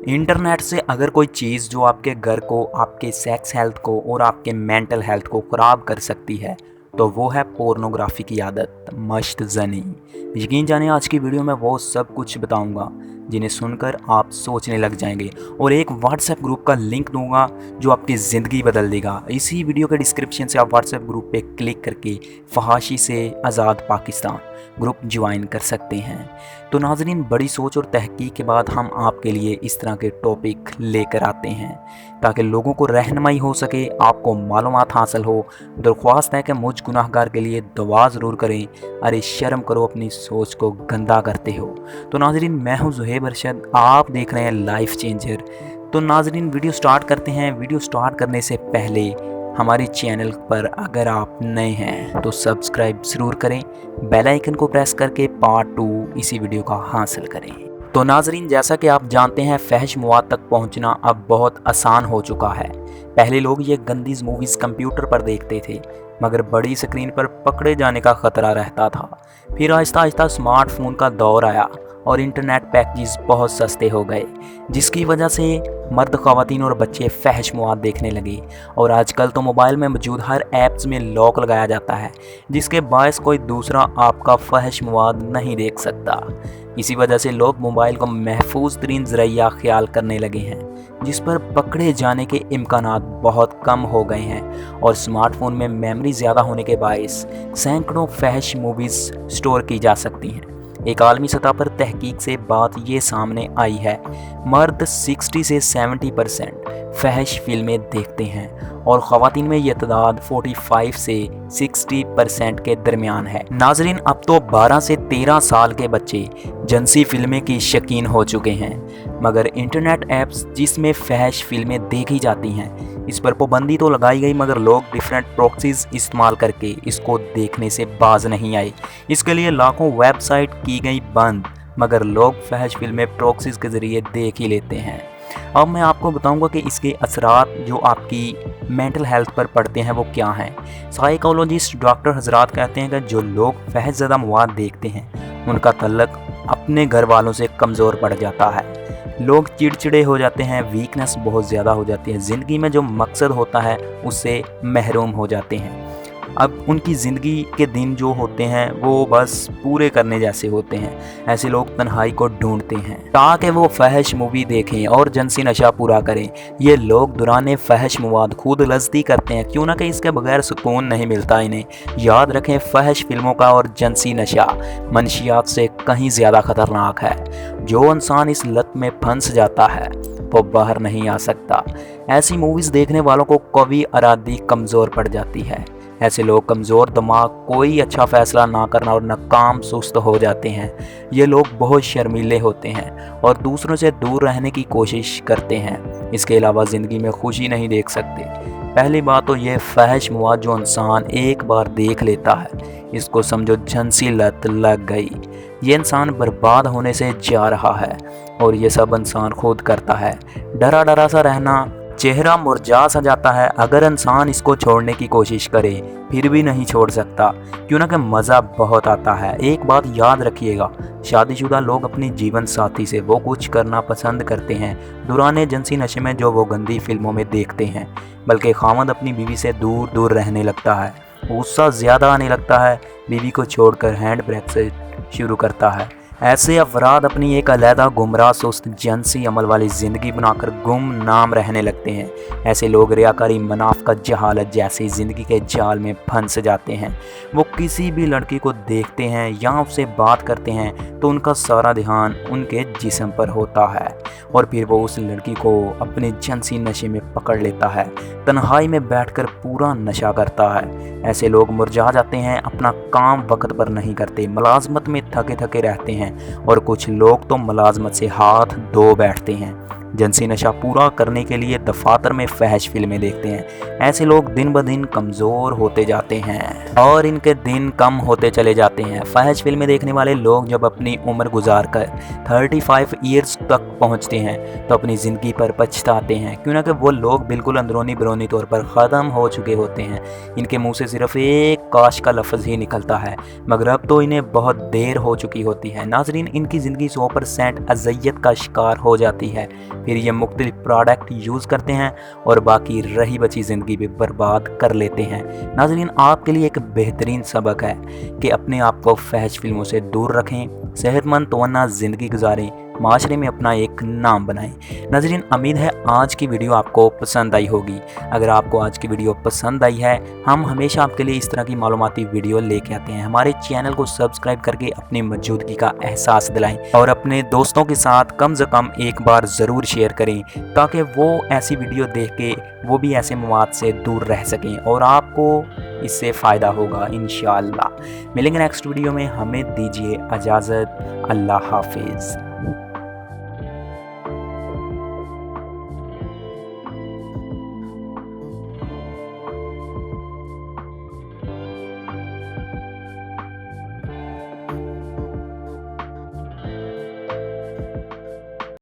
Internet से अगर कोई चीज़ जो आपके घर को, आपके सेक्स हेल्थ को और आपके मेंटल हेल्थ को ख़राब कर सकती है तो वो है पोर्नोग्राफी की आदत, मस्त जनी। यकीन जाने आज की वीडियो में वो सब कुछ बताऊंगा जिन्हें सुनकर आप सोचने लग जाएंगे, और एक व्हाट्सएप ग्रुप का लिंक दूंगा जो आपकी ज़िंदगी बदल देगा। इसी वीडियो के डिस्क्रिप्शन से आप व्हाट्सएप ग्रुप पे क्लिक करके फहाशी से आज़ाद पाकिस्तान ग्रुप ज्वाइन कर सकते हैं। तो नाजरीन, बड़ी सोच और तहकीक के बाद हम आपके लिए इस तरह के टॉपिक लेकर आते हैं ताकि लोगों को रहनुमाई हो सके, आपको मालूमात हासिल हो। दरख्वास्त है कि मुझ गुनाहगार के लिए दुआ ज़रूर करें। अरे शर्म करो, अपनी सोच को गंदा करते हो। तो नाजरीन, मैं हूं ज़ुहैब अरशद, आप देख रहे हैं लाइफ चेंजर। तो नाजरीन, वीडियो स्टार्ट करते हैं। वीडियो स्टार्ट करने से पहले हमारे चैनल पर अगर आप नए हैं तो सब्सक्राइब ज़रूर करें, बेल आइकन को प्रेस करके पार्ट 2 इसी वीडियो का हासिल करें। तो नाजरीन, जैसा कि आप जानते हैं, फहश मवाद तक पहुंचना अब बहुत आसान हो चुका है। पहले लोग ये गंदी मूवीज़ कंप्यूटर पर देखते थे, मगर बड़ी स्क्रीन पर पकड़े जाने का ख़तरा रहता था। फिर आहिस्ता आहिस्ता स्मार्टफोन का दौर आया और इंटरनेट पैकेजेस बहुत सस्ते हो गए, जिसकी वजह से मर्द, ख़वातीन और बच्चे फहश मवाद देखने लगे। और आजकल तो मोबाइल में मौजूद हर ऐप्स में लॉक लगाया जाता है, जिसके बायस कोई दूसरा आपका फहश मवाद नहीं देख सकता। इसी वजह से लोग मोबाइल को महफूज तरीन ज़रिया ख्याल करने लगे हैं, जिस पर पकड़े जाने के इम्कानात बहुत कम हो गए हैं। और स्मार्टफोन में मेमोरी ज़्यादा होने के बायस सैकड़ों फहश मूवीज़ स्टोर की जा सकती हैं। एक आलमी सतह पर तहकीक से बात ये सामने आई है, मर्द 60 से 70% फहश फिल्में देखते हैं और ख़वातीन में यह तादाद 45 से 60% के दरमियान है। नाजरीन, अब तो 12 से 13 साल के बच्चे जिनसी फिल्में की शौकीन हो चुके हैं, मगर इंटरनेट ऐप्स जिसमें फहश फिल्में देखी जाती हैं, इस पर पाबंदी तो लगाई गई, मगर लोग डिफरेंट प्रॉक्सीज इस्तेमाल करके इसको देखने से बाज नहीं आए। इसके लिए लाखों वेबसाइट की गई बंद, मगर लोग फहश फिल्में प्रॉक्सीज के ज़रिए देख ही लेते हैं। अब मैं आपको बताऊंगा कि इसके असरात जो आपकी मेंटल हेल्थ पर पड़ते हैं वो क्या हैं। साइकोलॉजिस्ट डॉक्टर हजरात कहते हैं कि जो लोग फहश ज़दा मवाद देखते हैं उनका तल्लक अपने घर वालों से कमज़ोर पड़ जाता है। लोग चिड़चिड़े हो जाते हैं, वीकनेस बहुत ज़्यादा हो जाती है, ज़िंदगी में जो मकसद होता है उससे महरूम हो जाते हैं। अब उनकी ज़िंदगी के दिन जो होते हैं वो बस पूरे करने जैसे होते हैं। ऐसे लोग तन्हाई को ढूंढते हैं ताकि वो फहश मूवी देखें और जिनसी नशा पूरा करें। ये लोग दौरान फहश मवाद खुद लज़्ज़ती करते हैं, क्यों ना कि इसके बगैर सुकून नहीं मिलता इन्हें। याद रखें, फहश फिल्मों का और जिनसी नशा मनशियात से कहीं ज़्यादा ख़तरनाक है। जो इंसान इस लत में फंस जाता है वो बाहर नहीं आ सकता। ऐसी मूवीज़ देखने वालों को कवी अरादी कमज़ोर पड़ जाती है। ऐसे लोग कमज़ोर दिमाग कोई अच्छा फ़ैसला ना करना और नाकाम सुस्त हो जाते हैं। ये लोग बहुत शर्मीले होते हैं और दूसरों से दूर रहने की कोशिश करते हैं। इसके अलावा ज़िंदगी में खुशी नहीं देख सकते। पहली बात तो ये फहश मवाद जो इंसान एक बार देख लेता है, इसको समझो झंसी लत लग गई। ये इंसान बर्बाद होने से जा रहा है और ये सब इंसान खुद करता है। डरा डरा सा रहना, चेहरा मुरझा सा जाता है। अगर इंसान इसको छोड़ने की कोशिश करे फिर भी नहीं छोड़ सकता, क्यों ना कि मज़ा बहुत आता है। एक बात याद रखिएगा, शादीशुदा लोग अपनी जीवन साथी से वो कुछ करना पसंद करते हैं दौरान जिनसी नशे में जो वो गंदी फिल्मों में देखते हैं, बल्कि खामद अपनी बीवी से दूर दूर रहने लगता है। गुस्सा ज़्यादा आने लगता है, बीवी को छोड़कर हैंड ब्रेक से शुरू करता है। ऐसे अफराद अपनी एक अलहदा गुमराह सुस्त जिनसी अमल वाली ज़िंदगी बनाकर गुमनाम रहने लगते हैं। ऐसे लोग रियाकारी, मुनाफ़क़त, जहालत जैसी ज़िंदगी के जाल में फंस जाते हैं। वो किसी भी लड़की को देखते हैं या उससे बात करते हैं तो उनका सारा ध्यान उनके जिस्म पर होता है और फिर वो उस लड़की को अपने जिनसी नशे में पकड़ लेता है। तन्हाई में बैठकर पूरा नशा करता है। ऐसे लोग मुरझा जाते हैं, अपना काम वक्त पर नहीं करते, मुलाजमत में थके थके रहते हैं और कुछ लोग तो मुलाजमत से हाथ धो बैठते हैं। जिनसी नशा पूरा करने के लिए दफातर में फहश फिल्में देखते हैं। ऐसे लोग दिन ब दिन कमज़ोर होते जाते हैं और इनके दिन कम होते चले जाते हैं। फहश फिल्में देखने वाले लोग जब अपनी उम्र गुजार कर 35 ईयर्स तक पहुंचते हैं तो अपनी ज़िंदगी पर पछताते हैं, क्यों ना कि वो लोग बिल्कुल अंदरूनी बरूनी तौर पर ख़त्म हो चुके होते हैं। इनके मुँह से सिर्फ एक काश का लफ्ज़ ही निकलता है, मगर अब तो इन्हें बहुत देर हो चुकी होती है। नाजरीन, इनकी ज़िंदगी 100% अज़ियत का शिकार हो जाती है। फिर ये मुख्तलिफ प्रोडक्ट यूज़ करते हैं और बाकी रही बची ज़िंदगी भी बर्बाद कर लेते हैं। नाज़रीन, आपके लिए एक बेहतरीन सबक है कि अपने आप को फहश फिल्मों से दूर रखें, सेहतमंद तवन्ना ज़िंदगी गुजारें, माशरे में अपना एक नाम बनाएं। नाज़रीन, उम्मीद है आज की वीडियो आपको पसंद आई होगी। अगर आपको आज की वीडियो पसंद आई है, हम हमेशा आपके लिए इस तरह की मालूमाती वीडियो लेके आते हैं। हमारे चैनल को सब्सक्राइब करके अपनी मौजूदगी का एहसास दिलाएं और अपने दोस्तों के साथ कम से कम एक बार ज़रूर शेयर करें, ताकि वो ऐसी वीडियो देख के वो भी ऐसे मवाद से दूर रह सकें और आपको इससे फ़ायदा होगा इंशाअल्लाह। मिलेंगे नेक्स्ट वीडियो में। हमें दीजिए इजाज़त। अल्लाह हाफिज़।